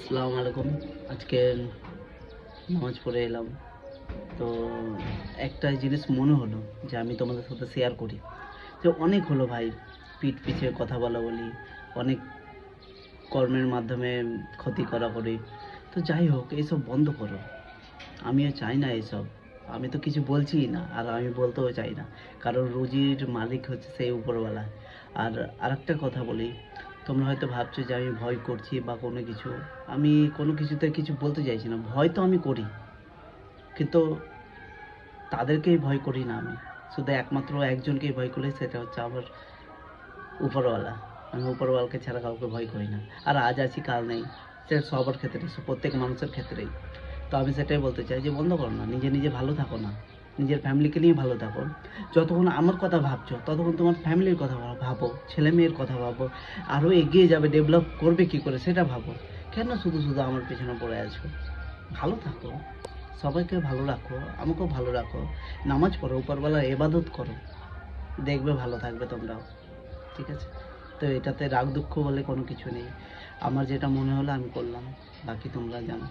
আসসালামু আলাইকুম। আজকে নামাজ পড়ে এলাম। তো একটা জিনিস মনে হলো যে আমি তোমাদের সাথে শেয়ার করি। যে অনেক হলো ভাই পিঠ পিছে কথা বলাবলি, অনেক কর্মের মাধ্যমে ক্ষতি করাকরি। তো যাই হোক এইসব বন্ধ করো। আমিও চাই না এসব। আমি তো কিছু বলছিই না আর আমি বলতেও চাই না। কারণ রুজির মালিক হচ্ছে সেই উপরওয়ালা। আর আরেকটা কথা বলি, তোমরা হয়তো ভাবছো যে আমি ভয় করছি বা কোনো কিছু। আমি কোনো কিছুতে কিছু বলতে চাইছি না। ভয় তো আমি করি, কিন্তু তাদেরকেই ভয় করি না আমি। শুধু একমাত্র একজনকেই ভয় করি, সেটা হচ্ছে আমার উপরওয়ালা। আমি উপরওয়ালাকে ছাড়া কাউকে ভয় করি না। আর আজ আছি কাল নেই, সেটা সবার ক্ষেত্রে, প্রত্যেক মানুষের ক্ষেত্রেই। তো আমি সেটাই বলতে চাই যে বন্ধ করো না, নিজে নিজে ভালো থাকো না, নিজের ফ্যামিলিকে নিয়ে ভালো থাকো। যতক্ষণ আমার কথা ভাবছো ততক্ষণ তোমার ফ্যামিলির কথা ভাবো, ছেলে মেয়ের কথা ভাবো, আরও এগিয়ে যাবে, ডেভেলপ করবে কী করে সেটা ভাবো। কেন শুধু শুধু আমার পেছনে পড়ে আছো? ভালো থাকো, সবাইকে ভালো রাখো, আমাকেও ভালো রাখো, নামাজ পড়ো, উপরবেলার এবাদত করো, দেখবে ভালো থাকবে তোমরাও। ঠিক আছে? তো এটাতে রাগ দুঃখ বলে কোনো কিছু নেই। আমার যেটা মনে হলো আমি করলাম, বাকি তোমরা জানো।